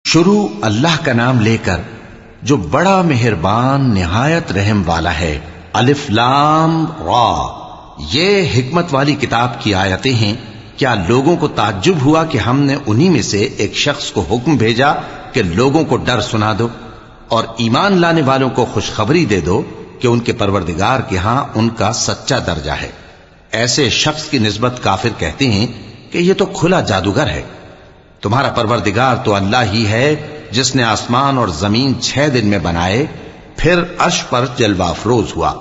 شروع اللہ کا نام لے کر جو بڑا مہربان نہایت رحم والا ہے۔ الف لام را، یہ حکمت والی کتاب کی آیتیں ہیں۔ کیا لوگوں کو تعجب ہوا کہ ہم نے انہی میں سے ایک شخص کو حکم بھیجا کہ لوگوں کو ڈر سنا دو اور ایمان لانے والوں کو خوشخبری دے دو کہ ان کے پروردگار کے ہاں ان کا سچا درجہ ہے۔ ایسے شخص کی نسبت کافر کہتے ہیں کہ یہ تو کھلا جادوگر ہے۔ تمہارا پروردگار تو اللہ ہی ہے جس نے آسمان اور زمین 6 دن میں بنائے، پھر عرش پر جلوہ افروز ہوا۔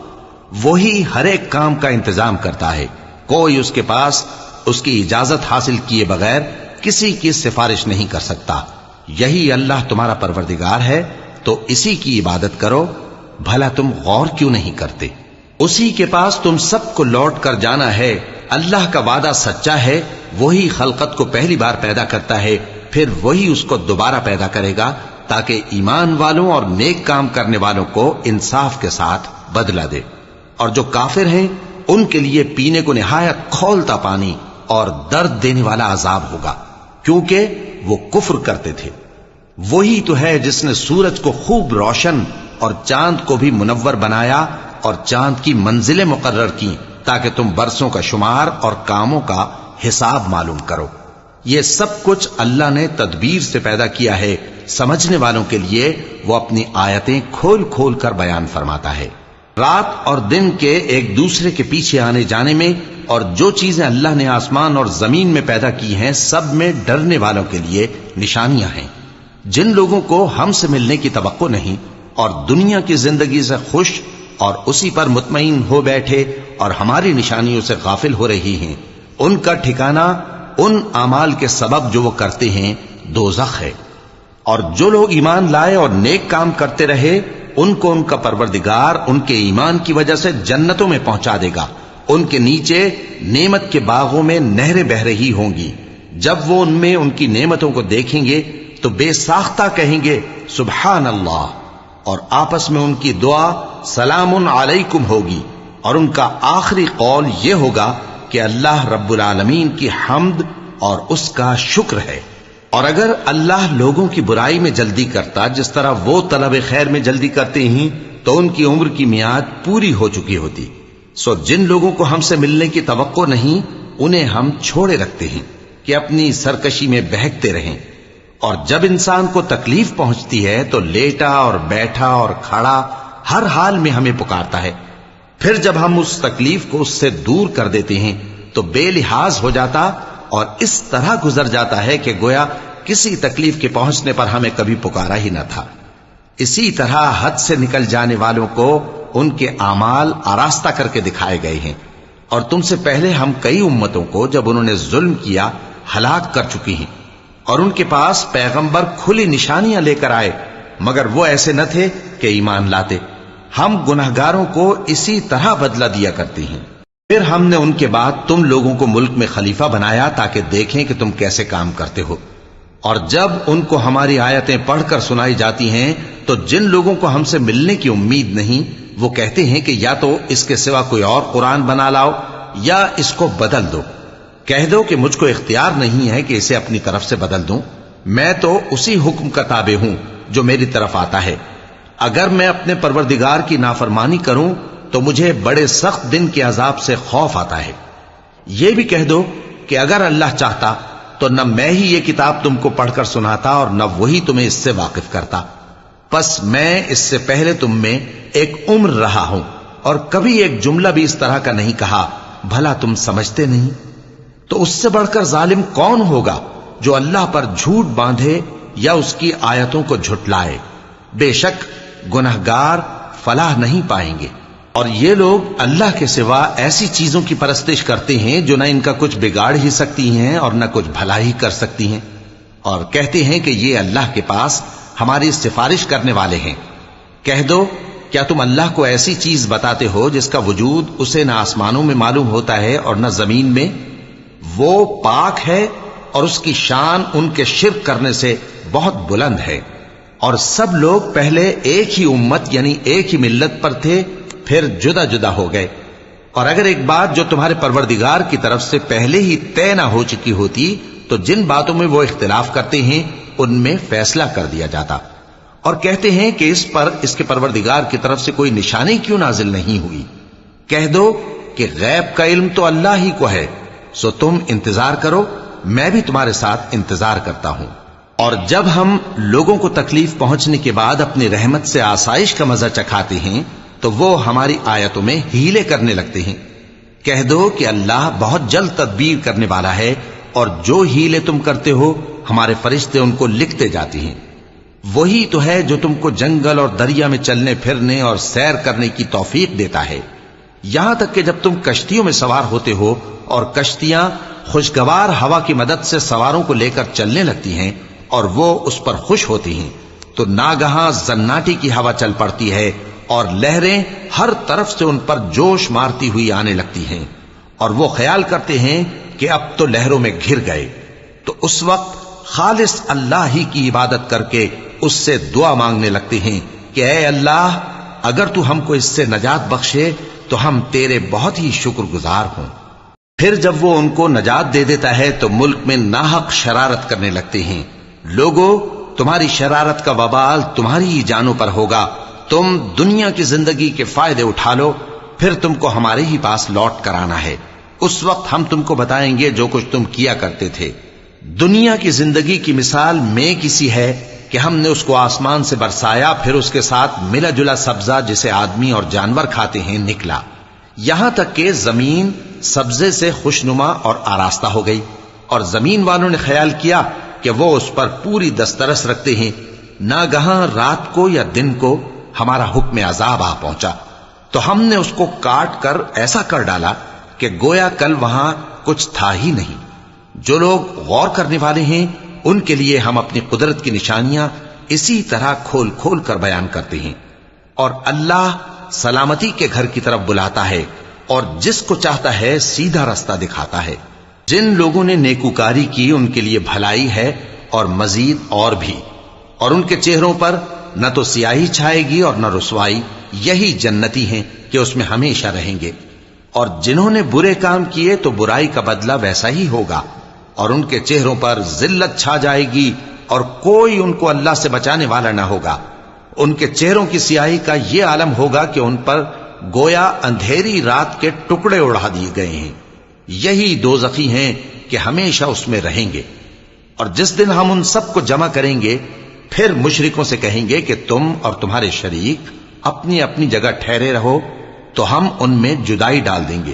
وہی ہر ایک کام کا انتظام کرتا ہے، کوئی اس کے پاس اس کی اجازت حاصل کیے بغیر کسی کی سفارش نہیں کر سکتا۔ یہی اللہ تمہارا پروردگار ہے، تو اسی کی عبادت کرو۔ بھلا تم غور کیوں نہیں کرتے؟ اسی کے پاس تم سب کو لوٹ کر جانا ہے۔ اللہ کا وعدہ سچا ہے، وہی خلقت کو پہلی بار پیدا کرتا ہے، پھر وہی اس کو دوبارہ پیدا کرے گا تاکہ ایمان والوں اور نیک کام کرنے والوں کو انصاف کے ساتھ بدلہ دے۔ اور جو کافر ہیں ان کے لیے پینے کو نہایت کھولتا پانی اور درد دینے والا عذاب ہوگا، کیونکہ وہ کفر کرتے تھے۔ وہی تو ہے جس نے سورج کو خوب روشن اور چاند کو بھی منور بنایا اور چاند کی منزلیں مقرر کی تاکہ تم برسوں کا شمار اور کاموں کا حساب معلوم کرو۔ یہ سب کچھ اللہ نے تدبیر سے پیدا کیا ہے، سمجھنے والوں کے لیے وہ اپنی آیتیں کھول کھول کر بیان فرماتا ہے۔ رات اور دن کے ایک دوسرے کے پیچھے آنے جانے میں اور جو چیزیں اللہ نے آسمان اور زمین میں پیدا کی ہیں سب میں ڈرنے والوں کے لیے نشانیاں ہیں۔ جن لوگوں کو ہم سے ملنے کی توقع نہیں اور دنیا کی زندگی سے خوش اور اسی پر مطمئن ہو بیٹھے اور ہماری نشانیوں سے غافل ہو رہی ہیں، ان کا ٹھکانہ ان اعمال کے سبب جو وہ کرتے ہیں دوزخ ہے۔ اور جو لوگ ایمان لائے اور نیک کام کرتے رہے ان کو ان کا پروردگار ان کے ایمان کی وجہ سے جنتوں میں پہنچا دے گا، ان کے نیچے نعمت کے باغوں میں نہریں بہ رہی ہوں گی۔ جب وہ ان میں ان کی نعمتوں کو دیکھیں گے تو بے ساختہ کہیں گے سبحان اللہ، اور آپس میں ان کی دعا سلام علیکم ہوگی، اور ان کا آخری قول یہ ہوگا کہ اللہ رب العالمین کی حمد اور اس کا شکر ہے۔ اور اگر اللہ لوگوں کی برائی میں جلدی کرتا جس طرح وہ طلب خیر میں جلدی کرتے ہیں تو ان کی عمر کی میعاد پوری ہو چکی ہوتی۔ سو جن لوگوں کو ہم سے ملنے کی توقع نہیں انہیں ہم چھوڑے رکھتے ہیں کہ اپنی سرکشی میں بہکتے رہیں، اور جب انسان کو تکلیف پہنچتی ہے تو لیٹا اور بیٹھا اور کھڑا ہر حال میں ہمیں پکارتا ہے، پھر جب ہم اس تکلیف کو اس سے دور کر دیتے ہیں تو بے لحاظ ہو جاتا اور اس طرح گزر جاتا ہے کہ گویا کسی تکلیف کے پہنچنے پر ہمیں کبھی پکارا ہی نہ تھا۔ اسی طرح حد سے نکل جانے والوں کو ان کے اعمال آراستہ کر کے دکھائے گئے ہیں، اور تم سے پہلے ہم کئی امتوں کو جب انہوں نے ظلم کیا ہلاک کر چکی ہیں، اور ان کے پاس پیغمبر کھلی نشانیاں لے کر آئے مگر وہ ایسے نہ تھے کہ ایمان لاتے۔ ہم گناہگاروں کو اسی طرح بدلہ دیا کرتے ہیں۔ پھر ہم نے ان کے بعد تم لوگوں کو ملک میں خلیفہ بنایا تاکہ دیکھیں کہ تم کیسے کام کرتے ہو، اور جب ان کو ہماری آیتیں پڑھ کر سنائی جاتی ہیں تو جن لوگوں کو ہم سے ملنے کی امید نہیں وہ کہتے ہیں کہ یا تو اس کے سوا کوئی اور قرآن بنا لاؤ یا اس کو بدل دو۔ کہہ دو کہ مجھ کو اختیار نہیں ہے کہ اسے اپنی طرف سے بدل دوں، میں تو اسی حکم کا تابع ہوں جو میری طرف آتا ہے۔ اگر میں اپنے پروردگار کی نافرمانی کروں تو مجھے بڑے سخت دن کے عذاب سے خوف آتا ہے۔ یہ بھی کہہ دو کہ اگر اللہ چاہتا تو نہ میں ہی یہ کتاب تم کو پڑھ کر سناتا اور نہ وہی تمہیں اس سے واقف کرتا، پس میں اس سے پہلے تم میں ایک عمر رہا ہوں اور کبھی ایک جملہ بھی اس طرح کا نہیں کہا، بھلا تم سمجھتے نہیں؟ تو اس سے بڑھ کر ظالم کون ہوگا جو اللہ پر جھوٹ باندھے یا اس کی آیتوں کو جھٹلائے؟ بے شک گناہگار فلاح نہیں پائیں گے۔ اور یہ لوگ اللہ کے سوا ایسی چیزوں کی پرستش کرتے ہیں جو نہ ان کا کچھ بگاڑ ہی سکتی ہیں اور نہ کچھ بھلا ہی کر سکتی ہیں، اور کہتے ہیں کہ یہ اللہ کے پاس ہماری سفارش کرنے والے ہیں۔ کہہ دو کیا تم اللہ کو ایسی چیز بتاتے ہو جس کا وجود اسے نہ آسمانوں میں معلوم ہوتا ہے اور نہ زمین میں؟ وہ پاک ہے اور اس کی شان ان کے شرک کرنے سے بہت بلند ہے۔ اور سب لوگ پہلے ایک ہی امت یعنی ایک ہی ملت پر تھے، پھر جدا جدا ہو گئے۔ اور اگر ایک بات جو تمہارے پروردگار کی طرف سے پہلے ہی طے نہ ہو چکی ہوتی تو جن باتوں میں وہ اختلاف کرتے ہیں ان میں فیصلہ کر دیا جاتا، اور کہتے ہیں کہ اس پر اس کے پروردگار کی طرف سے کوئی نشانی کیوں نازل نہیں ہوئی؟ کہہ دو کہ غیب کا علم تو اللہ ہی کو ہے، سو تم انتظار کرو، میں بھی تمہارے ساتھ انتظار کرتا ہوں۔ اور جب ہم لوگوں کو تکلیف پہنچنے کے بعد اپنی رحمت سے آسائش کا مزہ چکھاتے ہیں تو وہ ہماری آیتوں میں ہیلے کرنے لگتے ہیں۔ کہہ دو کہ اللہ بہت جلد تدبیر کرنے والا ہے، اور جو ہیلے تم کرتے ہو ہمارے فرشتے ان کو لکھتے جاتے ہیں۔ وہی تو ہے جو تم کو جنگل اور دریا میں چلنے پھرنے اور سیر کرنے کی توفیق دیتا ہے، یہاں تک کہ جب تم کشتیوں میں سوار ہوتے ہو اور کشتیاں خوشگوار ہوا کی مدد سے سواروں کو لے کر چلنے لگتی ہیں اور وہ اس پر خوش ہوتی ہیں، تو ناگہاں زناٹی کی ہوا چل پڑتی ہے اور لہریں ہر طرف سے ان پر جوش مارتی ہوئی آنے لگتی ہیں، اور وہ خیال کرتے ہیں کہ اب تو لہروں میں گھر گئے۔ تو اس وقت خالص اللہ ہی کی عبادت کر کے اس سے دعا مانگنے لگتے ہیں کہ اے اللہ، اگر تو ہم کو اس سے نجات بخشے تو ہم تیرے بہت ہی شکر گزار ہوں۔ پھر جب وہ ان کو نجات دے دیتا ہے تو ملک میں ناحق شرارت کرنے لگتے ہیں۔ لوگو، تمہاری شرارت کا وبال تمہاری ہی جانوں پر ہوگا، تم دنیا کی زندگی کے فائدے اٹھا لو، پھر تم کو ہمارے ہی پاس لوٹ کر آنا ہے، اس وقت ہم تم کو بتائیں گے جو کچھ تم کیا کرتے تھے۔ دنیا کی زندگی کی مثال میں کسی ہے کہ ہم نے اس کو آسمان سے برسایا، پھر اس کے ساتھ ملا جلا سبزہ جسے آدمی اور جانور کھاتے ہیں نکلا، یہاں تک کہ زمین سبزے سے خوشنما اور آراستہ ہو گئی، اور زمین والوں نے خیال کیا کہ وہ اس پر پوری دسترس رکھتے ہیں۔ ناگہاں رات کو یا دن کو ہمارا حکم عذاب آ پہنچا تو ہم نے اس کو کاٹ کر ایسا کر ڈالا کہ گویا کل وہاں کچھ تھا ہی نہیں۔ جو لوگ غور کرنے والے ہیں ان کے لیے ہم اپنی قدرت کی نشانیاں اسی طرح کھول کھول کر بیان کرتے ہیں۔ اور اللہ سلامتی کے گھر کی طرف بلاتا ہے اور جس کو چاہتا ہے سیدھا رستہ دکھاتا ہے۔ جن لوگوں نے نیکوکاری کی ان کے لیے بھلائی ہے اور مزید اور بھی، اور ان کے چہروں پر نہ تو سیاہی چھائے گی اور نہ رسوائی، یہی جنتی ہیں کہ اس میں ہمیشہ رہیں گے۔ اور جنہوں نے برے کام کیے تو برائی کا بدلہ ویسا ہی ہوگا، اور ان کے چہروں پر ذلت چھا جائے گی اور کوئی ان کو اللہ سے بچانے والا نہ ہوگا۔ ان کے چہروں کی سیاہی کا یہ عالم ہوگا کہ ان پر گویا اندھیری رات کے ٹکڑے اڑا دیے گئے ہیں۔ یہی دوزخی ہیں کہ ہمیشہ اس میں رہیں گے۔ اور جس دن ہم ان سب کو جمع کریں گے پھر مشرکوں سے کہیں گے کہ تم اور تمہارے شریک اپنی اپنی جگہ ٹھہرے رہو، تو ہم ان میں جدائی ڈال دیں گے،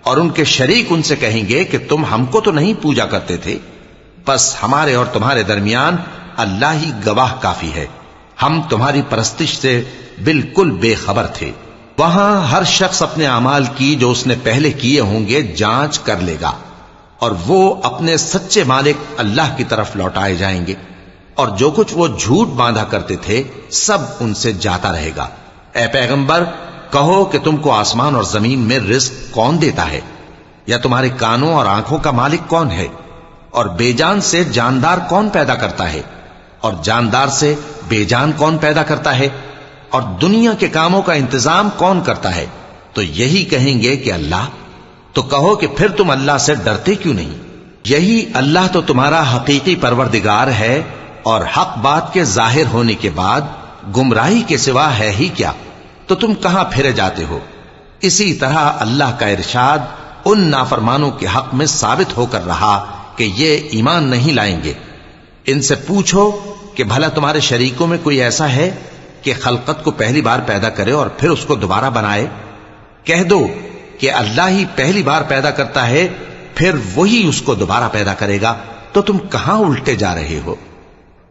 اور ان کے شریک ان سے کہیں گے کہ تم ہم کو تو نہیں پوجا کرتے تھے، بس ہمارے اور تمہارے درمیان اللہ ہی گواہ کافی ہے، ہم تمہاری پرستش سے بالکل بے خبر تھے۔ وہاں ہر شخص اپنے اعمال کی جو اس نے پہلے کیے ہوں گے جانچ کر لے گا، اور وہ اپنے سچے مالک اللہ کی طرف لوٹائے جائیں گے، اور جو کچھ وہ جھوٹ باندھا کرتے تھے سب ان سے جاتا رہے گا۔ اے پیغمبر، کہو کہ تم کو آسمان اور زمین میں رزق کون دیتا ہے، یا تمہارے کانوں اور آنکھوں کا مالک کون ہے، اور بے جان سے جاندار کون پیدا کرتا ہے، اور جاندار سے بے جان کون پیدا کرتا ہے، اور دنیا کے کاموں کا انتظام کون کرتا ہے؟ تو یہی کہیں گے کہ اللہ۔ تو کہو کہ پھر تم اللہ سے ڈرتے کیوں نہیں؟ یہی اللہ تو تمہارا حقیقی پروردگار ہے، اور حق بات کے ظاہر ہونے کے بعد گمراہی کے سوا ہے ہی کیا؟ تو تم کہاں پھرے جاتے ہو؟ اسی طرح اللہ کا ارشاد ان نافرمانوں کے حق میں ثابت ہو کر رہا کہ یہ ایمان نہیں لائیں گے۔ ان سے پوچھو کہ بھلا تمہارے شریکوں میں کوئی ایسا ہے کہ خلقت کو پہلی بار پیدا کرے اور پھر اس کو دوبارہ بنائے؟ کہہ دو کہ اللہ ہی پہلی بار پیدا کرتا ہے، پھر وہی اس کو دوبارہ پیدا کرے گا، تو تم کہاں الٹے جا رہے ہو؟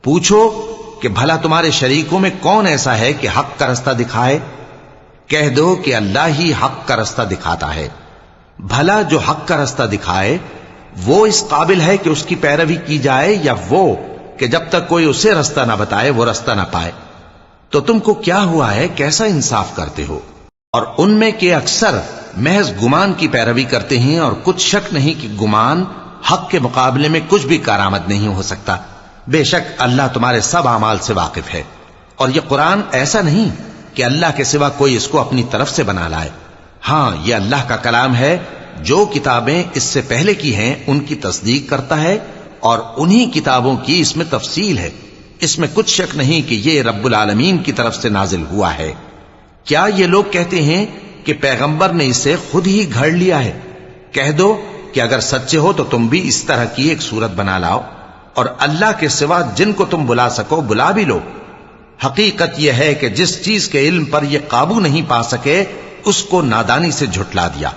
پوچھو کہ بھلا تمہارے شریکوں میں کون ایسا ہے کہ حق کا رستہ دکھائے؟ کہہ دو کہ اللہ ہی حق کا رستہ دکھاتا ہے۔ بھلا جو حق کا رستہ دکھائے وہ اس قابل ہے کہ اس کی پیروی کی جائے، یا وہ کہ جب تک کوئی اسے رستہ نہ بتائے وہ رستہ نہ پائے؟ تو تم کو کیا ہوا ہے، کیسا انصاف کرتے ہو؟ اور ان میں کے اکثر محض گمان کی پیروی کرتے ہیں، اور کچھ شک نہیں کہ گمان حق کے مقابلے میں کچھ بھی کارآمد نہیں ہو سکتا۔ بے شک اللہ تمہارے سب اعمال سے واقف ہے، اور یہ قرآن ایسا نہیں کہ اللہ کے سوا کوئی اس کو اپنی طرف سے بنا لائے۔ ہاں، یہ اللہ کا کلام ہے، جو کتابیں اس سے پہلے کی ہیں ان کی تصدیق کرتا ہے اور انہی کتابوں کی اس میں تفصیل ہے، اس میں کچھ شک نہیں کہ یہ رب العالمین کی طرف سے نازل ہوا ہے۔ کیا یہ لوگ کہتے ہیں کہ پیغمبر نے اسے خود ہی گھڑ لیا ہے؟ کہہ دو کہ اگر سچے ہو تو تم بھی اس طرح کی ایک صورت بنا لاؤ، اور اللہ کے سوا جن کو تم بلا سکو بلا بھی لو۔ حقیقت یہ ہے کہ جس چیز کے علم پر یہ قابو نہیں پا سکے اس کو نادانی سے جھٹلا دیا،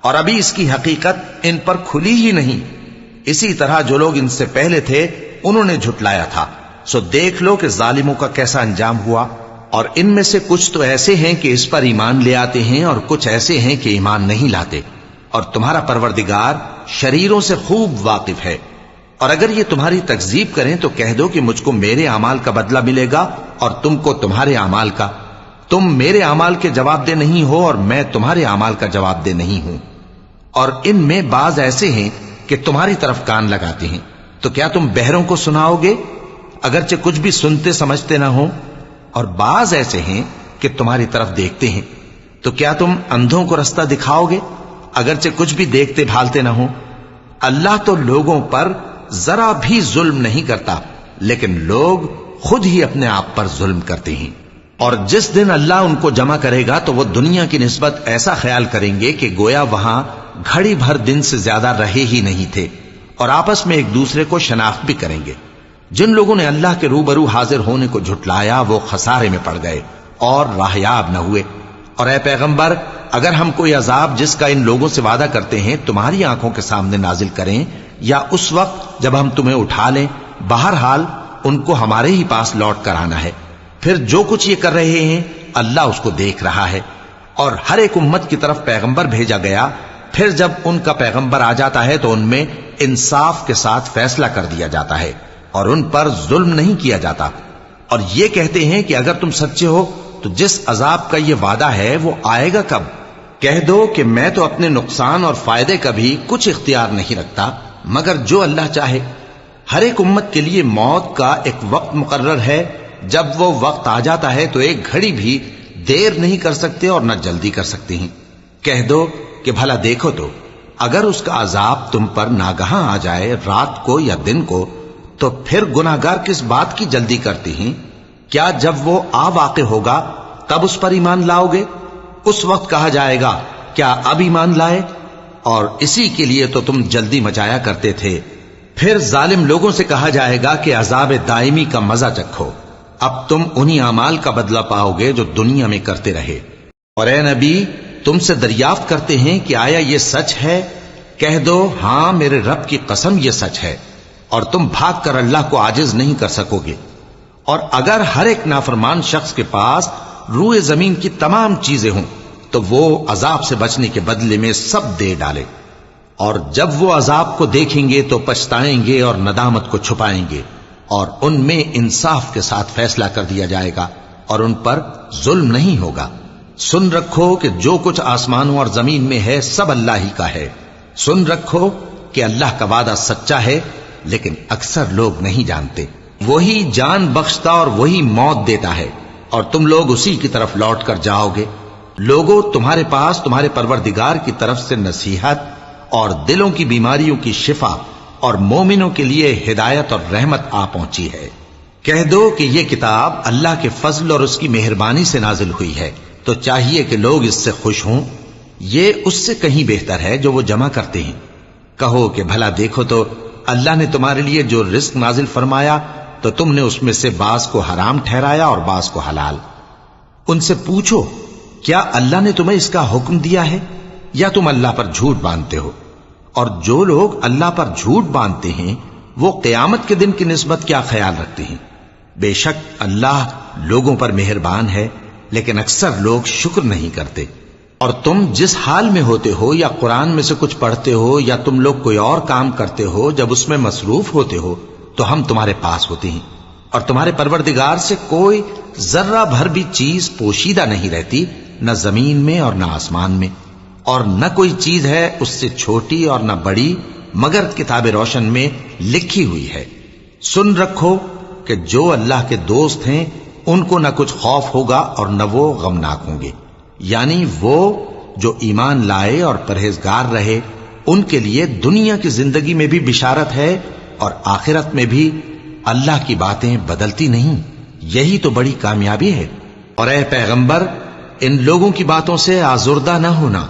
اور ابھی اس کی حقیقت ان پر کھلی ہی نہیں۔ اسی طرح جو لوگ ان سے پہلے تھے انہوں نے جھٹلایا تھا، سو دیکھ لو کہ ظالموں کا کیسا انجام ہوا۔ اور ان میں سے کچھ تو ایسے ہیں کہ اس پر ایمان لے آتے ہیں، اور کچھ ایسے ہیں کہ ایمان نہیں لاتے، اور تمہارا پروردگار شریروں سے خوب واقف ہے۔ اور اگر یہ تمہاری تکذیب کریں تو کہہ دو کہ مجھ کو میرے اعمال کا بدلہ ملے گا اور تم کو تمہارے اعمال کا۔ تم میرے اعمال کے جواب دہ نہیں ہو اور میں تمہارے اعمال کا جواب دہ نہیں ہوں۔ اور ان میں بعض ایسے ہیں کہ تمہاری طرف کان لگاتے ہیں، تو کیا تم بہروں کو سناؤ گے اگرچہ کچھ بھی سنتے سمجھتے نہ ہو؟ اور بعض ایسے ہیں کہ تمہاری طرف دیکھتے ہیں، تو کیا تم اندھوں کو رستہ دکھاؤ گے اگرچہ کچھ بھی دیکھتے بھالتے نہ ہو؟ اللہ تو لوگوں پر ذرا بھی ظلم نہیں کرتا، لیکن لوگ خود ہی اپنے آپ پر ظلم کرتے ہیں۔ اور جس دن اللہ ان کو جمع کرے گا تو وہ دنیا کی نسبت ایسا خیال کریں گے کہ گویا وہاں گھڑی بھر دن سے زیادہ رہے ہی نہیں تھے، اور آپس میں ایک دوسرے کو شناخت بھی کریں گے۔ جن لوگوں نے اللہ کے روبرو حاضر ہونے کو جھٹلایا وہ خسارے میں پڑ گئے اور راہیاب نہ ہوئے۔ اور اے پیغمبر، اگر ہم کوئی عذاب جس کا ان لوگوں سے وعدہ کرتے ہیں تمہاری آنکھوں کے سامنے نازل کریں یا اس وقت جب ہم تمہیں اٹھا لیں، بہرحال ان کو ہمارے ہی پاس لوٹ کر آنا ہے۔ پھر جو کچھ یہ کر رہے ہیں اللہ اس کو دیکھ رہا ہے۔ اور ہر ایک امت کی طرف پیغمبر بھیجا گیا، پھر جب ان کا پیغمبر آ جاتا ہے تو ان میں انصاف کے ساتھ فیصلہ کر دیا جاتا ہے اور ان پر ظلم نہیں کیا جاتا۔ اور یہ کہتے ہیں کہ اگر تم سچے ہو تو جس عذاب کا یہ وعدہ ہے وہ آئے گا کب؟ کہہ دو کہ میں تو اپنے نقصان اور فائدے کا بھی کچھ اختیار نہیں رکھتا مگر جو اللہ چاہے۔ ہر ایک امت کے لیے موت کا ایک وقت مقرر ہے، جب وہ وقت آ جاتا ہے تو ایک گھڑی بھی دیر نہیں کر سکتے اور نہ جلدی کر سکتے ہیں۔ کہہ دو کہ بھلا دیکھو تو اگر اس کا عذاب تم پر ناگہاں آ جائے رات کو یا دن کو تو پھر گناہگار کس بات کی جلدی کرتے ہیں؟ کیا جب وہ آ واقع ہوگا تب اس پر ایمان لاؤ گے؟ اس وقت کہا جائے گا کیا اب ایمان لائے؟ اور اسی کے لیے تو تم جلدی مچایا کرتے تھے۔ پھر ظالم لوگوں سے کہا جائے گا کہ عذاب دائمی کا مزہ چکھو، اب تم انہی اعمال کا بدلہ پاؤ گے جو دنیا میں کرتے رہے۔ اور اے نبی، تم سے دریافت کرتے ہیں کہ آیا یہ سچ ہے؟ کہہ دو ہاں میرے رب کی قسم یہ سچ ہے، اور تم بھاگ کر اللہ کو عاجز نہیں کر سکو گے۔ اور اگر ہر ایک نافرمان شخص کے پاس روئے زمین کی تمام چیزیں ہوں تو وہ عذاب سے بچنے کے بدلے میں سب دے ڈالے، اور جب وہ عذاب کو دیکھیں گے تو پچھتائیں گے اور ندامت کو چھپائیں گے، اور ان میں انصاف کے ساتھ فیصلہ کر دیا جائے گا اور ان پر ظلم نہیں ہوگا۔ سن رکھو کہ جو کچھ آسمانوں اور زمین میں ہے سب اللہ ہی کا ہے۔ سن رکھو کہ اللہ کا وعدہ سچا ہے، لیکن اکثر لوگ نہیں جانتے۔ وہی جان بخشتا اور وہی موت دیتا ہے، اور تم لوگ اسی کی طرف لوٹ کر جاؤ گے۔ لوگوں، تمہارے پاس تمہارے پروردگار کی طرف سے نصیحت اور دلوں کی بیماریوں کی شفا اور مومنوں کے لیے ہدایت اور رحمت آ پہنچی ہے۔ کہہ دو کہ یہ کتاب اللہ کے فضل اور اس کی مہربانی سے نازل ہوئی ہے، تو چاہیے کہ لوگ اس سے خوش ہوں۔ یہ اس سے کہیں بہتر ہے جو وہ جمع کرتے ہیں۔ کہو کہ بھلا دیکھو تو اللہ نے تمہارے لیے جو رزق نازل فرمایا تو تم نے اس میں سے بعض کو حرام ٹھہرایا اور بعض کو حلال۔ ان سے پوچھو کیا اللہ نے تمہیں اس کا حکم دیا ہے یا تم اللہ پر جھوٹ باندھتے ہو؟ اور جو لوگ اللہ پر جھوٹ باندھتے ہیں وہ قیامت کے دن کی نسبت کیا خیال رکھتے ہیں؟ بے شک اللہ لوگوں پر مہربان ہے، لیکن اکثر لوگ شکر نہیں کرتے۔ اور تم جس حال میں ہوتے ہو یا قرآن میں سے کچھ پڑھتے ہو یا تم لوگ کوئی اور کام کرتے ہو، جب اس میں مصروف ہوتے ہو تو ہم تمہارے پاس ہوتے ہیں، اور تمہارے پروردگار سے کوئی ذرہ بھر بھی چیز پوشیدہ نہیں رہتی، نہ زمین میں اور نہ آسمان میں، اور نہ کوئی چیز ہے اس سے چھوٹی اور نہ بڑی مگر کتاب روشن میں لکھی ہوئی ہے۔ سن رکھو کہ جو اللہ کے دوست ہیں ان کو نہ کچھ خوف ہوگا اور نہ وہ غمناک ہوں گے، یعنی وہ جو ایمان لائے اور پرہیزگار رہے ان کے لیے دنیا کی زندگی میں بھی بشارت ہے اور آخرت میں بھی اللہ کی باتیں بدلتی نہیں. یہی تو بڑی کامیابی ہے. اور اے پیغمبر، ان لوگوں کی باتوں سے آزردہ نہ ہونا،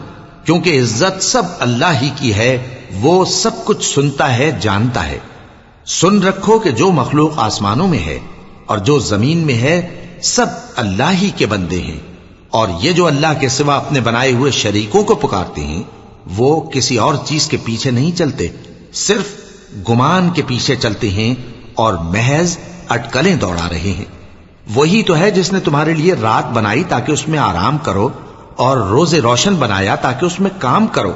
کیونکہ عزت سب اللہ ہی کی ہے. وہ سب کچھ سنتا ہے، جانتا ہے. سن رکھو کہ جو مخلوق آسمانوں میں ہے اور جو زمین میں ہے سب اللہ ہی کے بندے ہیں. اور یہ جو اللہ کے سوا اپنے بنائے ہوئے شریکوں کو پکارتے ہیں وہ کسی اور چیز کے پیچھے نہیں چلتے، صرف گمان کے پیچھے چلتے ہیں اور محض اٹکلیں دوڑا رہے ہیں. وہی تو ہے جس نے تمہارے لیے رات بنائی تاکہ اس میں آرام کرو اور روز روشن بنایا تاکہ اس میں کام کرو.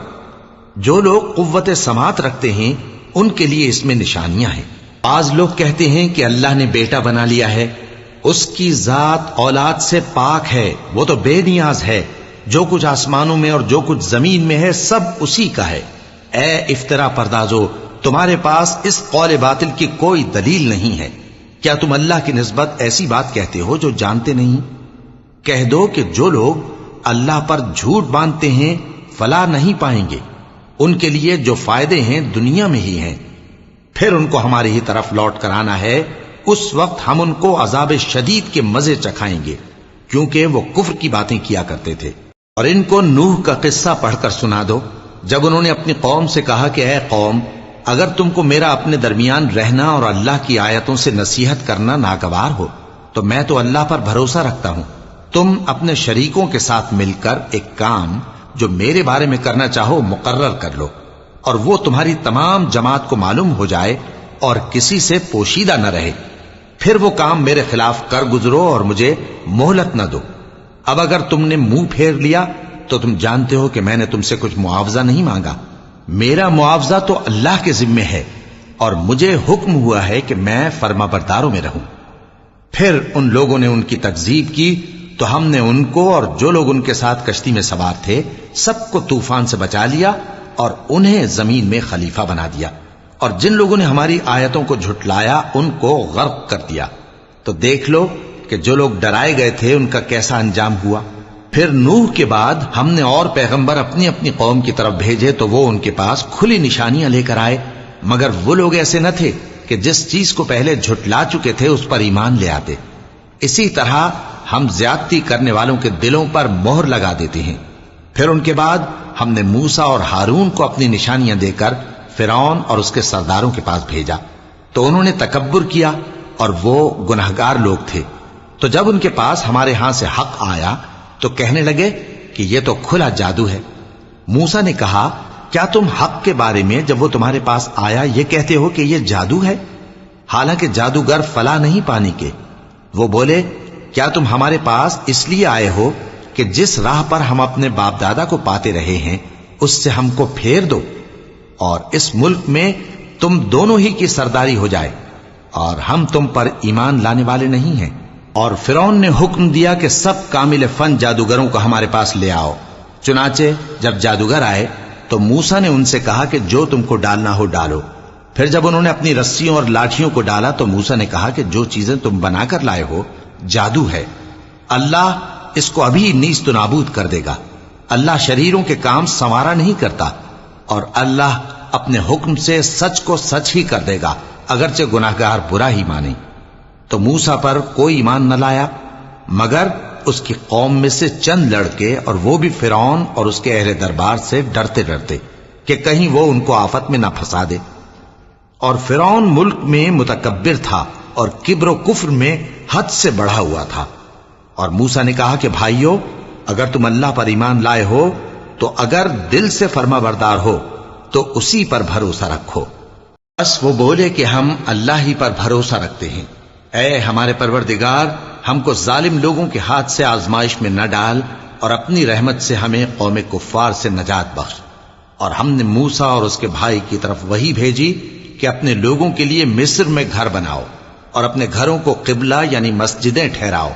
جو لوگ قوت سماعت رکھتے ہیں ان کے لیے اس میں نشانیاں ہیں. بعض لوگ کہتے ہیں کہ اللہ نے بیٹا بنا لیا ہے. اس کی ذات اولاد سے پاک ہے، وہ تو بے نیاز ہے. جو کچھ آسمانوں میں اور جو کچھ زمین میں ہے سب اسی کا ہے. اے افترا پردازو، تمہارے پاس اس قول باطل کی کوئی دلیل نہیں ہے. کیا تم اللہ کی نسبت ایسی بات کہتے ہو جو جانتے نہیں؟ کہہ دو کہ جو لوگ اللہ پر جھوٹ باندھتے ہیں فلاح نہیں پائیں گے. ان کے لیے جو فائدے ہیں دنیا میں ہی ہیں، پھر ان کو ہماری ہی طرف لوٹ کر آنا ہے. اس وقت ہم ان کو عذاب شدید کے مزے چکھائیں گے، کیونکہ وہ کفر کی باتیں کیا کرتے تھے. اور ان کو نوح کا قصہ پڑھ کر سنا دو، جب انہوں نے اپنی قوم سے کہا کہ اے قوم، اگر تم کو میرا اپنے درمیان رہنا اور اللہ کی آیتوں سے نصیحت کرنا ناگوار ہو تو میں تو اللہ پر بھروسہ رکھتا ہوں. تم اپنے شریکوں کے ساتھ مل کر ایک کام جو میرے بارے میں کرنا چاہو مقرر کر لو، اور وہ تمہاری تمام جماعت کو معلوم ہو جائے اور کسی سے پوشیدہ نہ رہے. پھر وہ کام میرے خلاف کر گزرو اور مجھے مہلت نہ دو. اب اگر تم نے منہ پھیر لیا تو تم جانتے ہو کہ میں نے تم سے کچھ معاوضہ نہیں مانگا. میرا معاوضہ تو اللہ کے ذمے ہے اور مجھے حکم ہوا ہے کہ میں فرما برداروں میں رہوں. پھر ان لوگوں نے ان کی تکذیب کی تو ہم نے ان کو اور جو لوگ ان کے ساتھ کشتی میں سوار تھے سب کو طوفان سے بچا لیا اور انہیں زمین میں خلیفہ بنا دیا. اور جن لوگوں نے ہماری آیتوں کو جھٹلایا ان کو غرق کر دیا. تو دیکھ لو کہ جو لوگ ڈرائے گئے تھے ان کا کیسا انجام ہوا. پھر نوح کے بعد ہم نے اور پیغمبر اپنی اپنی قوم کی طرف بھیجے تو وہ ان کے پاس کھلی نشانیاں لے کر آئے، مگر وہ لوگ ایسے نہ تھے کہ جس چیز کو پہلے جھٹلا چکے تھے اس پر ایمان لے آتے. اسی طرح ہم زیادتی کرنے والوں کے دلوں پر مہر لگا دیتے ہیں. پھر ان کے بعد ہم نے موسیٰ اور ہارون کو اپنی نشانیاں دے کر فرعون اور اس کے سرداروں کے پاس بھیجا، تو انہوں نے تکبر کیا اور وہ گناہگار لوگ تھے. تو جب ان کے پاس ہمارے ہاں سے حق آیا تو کہنے لگے کہ یہ تو کھلا جادو ہے. موسیٰ نے کہا، کیا تم حق کے بارے میں جب وہ تمہارے پاس آیا یہ کہتے ہو کہ یہ جادو ہے، حالانکہ جادوگر فلاح نہیں پانے کے؟ وہ بولے، کیا تم ہمارے پاس اس لیے آئے ہو کہ جس راہ پر ہم اپنے باپ دادا کو پاتے رہے ہیں اس سے ہم کو پھیر دو اور اس ملک میں تم دونوں ہی کی سرداری ہو جائے، اور ہم تم پر ایمان لانے والے نہیں ہیں. اور فرعون نے حکم دیا کہ سب کامل فن جادوگروں کو ہمارے پاس لے آؤ. چنانچہ جب جادوگر آئے تو موسیٰ نے ان سے کہا کہ جو تم کو ڈالنا ہو ڈالو. پھر جب انہوں نے اپنی رسیوں اور لاٹھیوں کو ڈالا تو موسیٰ نے کہا کہ جو چیزیں تم بنا کر لائے ہو جادو ہے، اللہ اس کو ابھی نیست و نابود کر دے گا. اللہ شریروں کے کام سنوارا نہیں کرتا، اور اللہ اپنے حکم سے سچ کو سچ ہی کر دے گا اگرچہ گناہگار برا ہی مانے. تو موسیٰ پر کوئی ایمان نہ لایا مگر اس کی قوم میں سے چند لڑکے، اور وہ بھی فرعون اور اس کے اہل دربار سے ڈرتے ڈرتے کہ کہیں وہ ان کو آفت میں نہ پھنسا دے. اور فرعون ملک میں متکبر تھا اور کبر و کفر میں حد سے بڑھا ہوا تھا. اور موسیٰ نے کہا کہ بھائیو، اگر تم اللہ پر ایمان لائے ہو تو اگر دل سے فرما بردار ہو تو اسی پر بھروسہ رکھو. بس وہ بولے کہ ہم اللہ ہی پر بھروسہ رکھتے ہیں. اے ہمارے پروردگار، ہم کو ظالم لوگوں کے ہاتھ سے آزمائش میں نہ ڈال اور اپنی رحمت سے ہمیں قوم کفار سے نجات بخش. اور ہم نے موسیٰ اور اس کے بھائی کی طرف وحی بھیجی کہ اپنے لوگوں کے لیے مصر میں گھر بناؤ اور اپنے گھروں کو قبلہ یعنی مسجدیں ٹھہراؤ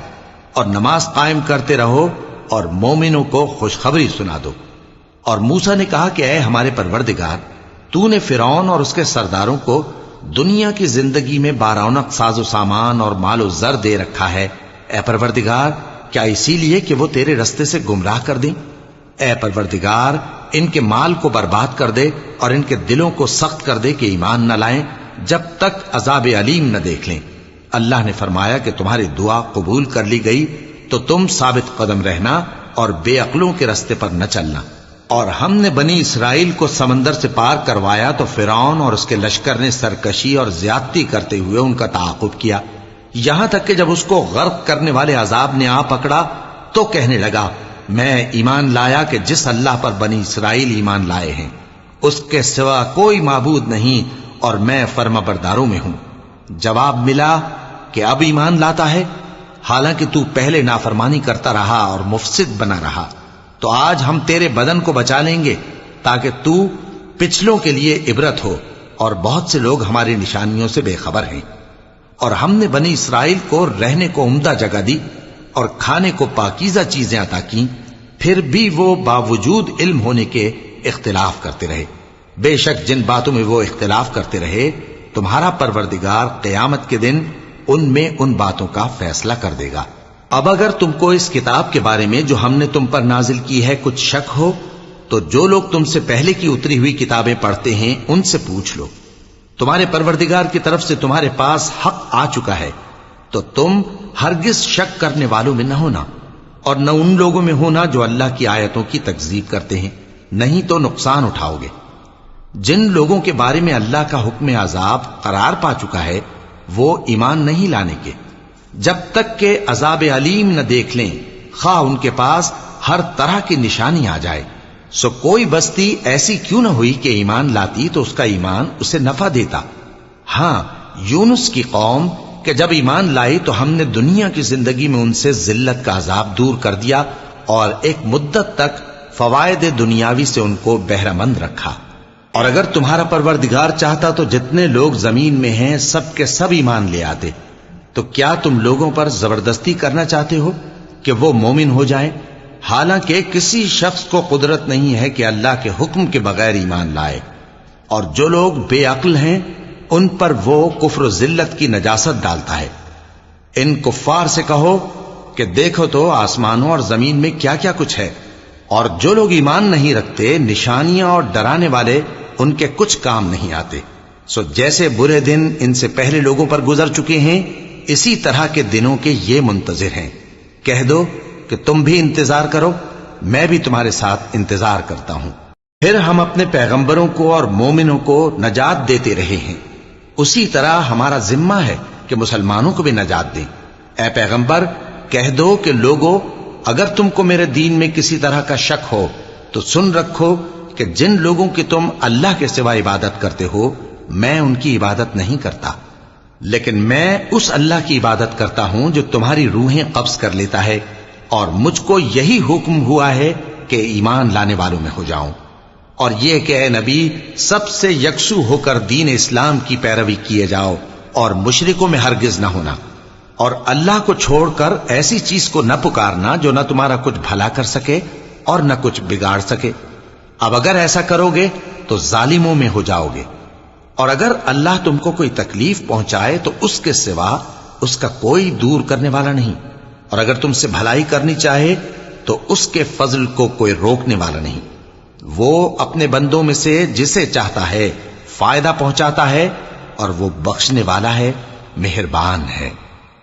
اور نماز قائم کرتے رہو اور مومنوں کو خوشخبری سنا دو. اور موسیٰ نے کہا کہ اے ہمارے پروردگار، تو نے فرعون اور اس کے سرداروں کو دنیا کی زندگی میں بارونق ساز و سامان اور مال و زر دے رکھا ہے. اے پروردگار، کیا اسی لیے کہ وہ تیرے رستے سے گمراہ کر دیں؟ اے پروردگار، ان کے مال کو برباد کر دے اور ان کے دلوں کو سخت کر دے کہ ایمان نہ لائیں جب تک عذاب علیم نہ دیکھ لیں۔ اللہ نے فرمایا کہ تمہاری دعا قبول کر لی گئی تو تم ثابت قدم رہنا اور بے عقلوں کے راستے پر نہ چلنا۔ اور ہم نے بنی اسرائیل کو سمندر سے پار کروایا تو فرعون اور اس کے لشکر نے سرکشی اور زیادتی کرتے ہوئے ان کا تعاقب کیا، یہاں تک کہ جب اس کو غرق کرنے والے عذاب نے آ پکڑا تو کہنے لگا میں ایمان لایا کہ جس اللہ پر بنی اسرائیل ایمان لائے ہیں اس کے سوا کوئی معبود نہیں اور میں فرما برداروں میں ہوں۔ جواب ملا کہ اب ایمان لاتا ہے حالانکہ تو پہلے نافرمانی کرتا رہا اور مفسد بنا رہا، تو آج ہم تیرے بدن کو بچا لیں گے تاکہ تو پچھلوں کے لیے عبرت ہو، اور بہت سے لوگ ہماری نشانیوں سے بے خبر ہیں۔ اور ہم نے بنی اسرائیل کو رہنے کو عمدہ جگہ دی اور کھانے کو پاکیزہ چیزیں عطا کیں، پھر بھی وہ باوجود علم ہونے کے اختلاف کرتے رہے۔ بے شک جن باتوں میں وہ اختلاف کرتے رہے تمہارا پروردگار قیامت کے دن ان میں ان باتوں کا فیصلہ کر دے گا۔ اب اگر تم کو اس کتاب کے بارے میں جو ہم نے تم پر نازل کی ہے کچھ شک ہو تو جو لوگ تم سے پہلے کی اتری ہوئی کتابیں پڑھتے ہیں ان سے پوچھ لو، تمہارے پروردگار کی طرف سے تمہارے پاس حق آ چکا ہے تو تم ہرگز شک کرنے والوں میں نہ ہونا، اور نہ ان لوگوں میں ہونا جو اللہ کی آیتوں کی تکذیب کرتے ہیں، نہیں تو نقصان اٹھاؤ گے۔ جن لوگوں کے بارے میں اللہ کا حکم عذاب قرار پا چکا ہے وہ ایمان نہیں لانے کے جب تک کہ عذاب علیم نہ دیکھ لیں، خواہ ان کے پاس ہر طرح کی نشانی آ جائے۔ سو کوئی بستی ایسی کیوں نہ ہوئی کہ ایمان لاتی تو اس کا ایمان اسے نفع دیتا۔ ہاں، یونس کی قوم کہ جب ایمان لائی تو ہم نے دنیا کی زندگی میں ان سے ذلت کا عذاب دور کر دیا اور ایک مدت تک فوائد دنیاوی سے ان کو بہرہ مند رکھا۔ اور اگر تمہارا پروردگار چاہتا تو جتنے لوگ زمین میں ہیں سب کے سب ایمان لے آتے، تو کیا تم لوگوں پر زبردستی کرنا چاہتے ہو کہ وہ مومن ہو جائیں؟ حالانکہ کسی شخص کو قدرت نہیں ہے کہ اللہ کے حکم کے بغیر ایمان لائے، اور جو لوگ بے عقل ہیں ان پر وہ کفر و ذلت کی نجاست ڈالتا ہے۔ ان کفار سے کہو کہ دیکھو تو آسمانوں اور زمین میں کیا کیا کچھ ہے، اور جو لوگ ایمان نہیں رکھتے نشانیاں اور ڈرانے والے ان کے کچھ کام نہیں آتے۔ سو جیسے برے دن ان سے پہلے لوگوں پر گزر چکے ہیں اسی طرح کے دنوں کے یہ منتظر ہیں۔ کہہ دو کہ تم بھی انتظار کرو، میں بھی تمہارے ساتھ انتظار کرتا ہوں۔ پھر ہم اپنے پیغمبروں کو اور مومنوں کو نجات دیتے رہے ہیں، اسی طرح ہمارا ذمہ ہے کہ مسلمانوں کو بھی نجات دیں۔ اے پیغمبر کہہ دو کہ لوگو اگر تم کو میرے دین میں کسی طرح کا شک ہو تو سن رکھو کہ جن لوگوں کی تم اللہ کے سوا عبادت کرتے ہو میں ان کی عبادت نہیں کرتا، لیکن میں اس اللہ کی عبادت کرتا ہوں جو تمہاری روحیں قبض کر لیتا ہے، اور مجھ کو یہی حکم ہوا ہے کہ ایمان لانے والوں میں ہو جاؤں، اور یہ کہ اے نبی سب سے یکسو ہو کر دین اسلام کی پیروی کیے جاؤ اور مشرکوں میں ہرگز نہ ہونا، اور اللہ کو چھوڑ کر ایسی چیز کو نہ پکارنا جو نہ تمہارا کچھ بھلا کر سکے اور نہ کچھ بگاڑ سکے۔ اب اگر ایسا کرو گے تو ظالموں میں ہو جاؤ گے، اور اگر اللہ تم کو کوئی تکلیف پہنچائے تو اس کے سوا اس کا کوئی دور کرنے والا نہیں، اور اگر تم سے بھلائی کرنی چاہے تو اس کے فضل کو کوئی روکنے والا نہیں۔ وہ اپنے بندوں میں سے جسے چاہتا ہے فائدہ پہنچاتا ہے، اور وہ بخشنے والا ہے، مہربان ہے۔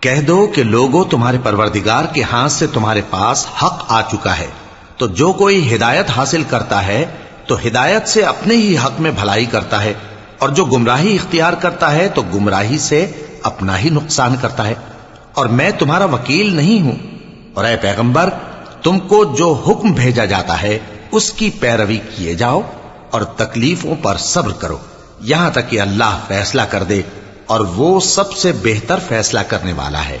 کہہ دو کہ لوگوں تمہارے پروردگار کے ہاتھ سے تمہارے پاس حق آ چکا ہے، تو جو کوئی ہدایت حاصل کرتا ہے تو ہدایت سے اپنے ہی حق میں بھلائی کرتا ہے، اور جو گمراہی اختیار کرتا ہے تو گمراہی سے اپنا ہی نقصان کرتا ہے، اور میں تمہارا وکیل نہیں ہوں۔ اور اے پیغمبر تم کو جو حکم بھیجا جاتا ہے اس کی پیروی کیے جاؤ اور تکلیفوں پر صبر کرو یہاں تک کہ اللہ فیصلہ کر دے، اور وہ سب سے بہتر فیصلہ کرنے والا ہے۔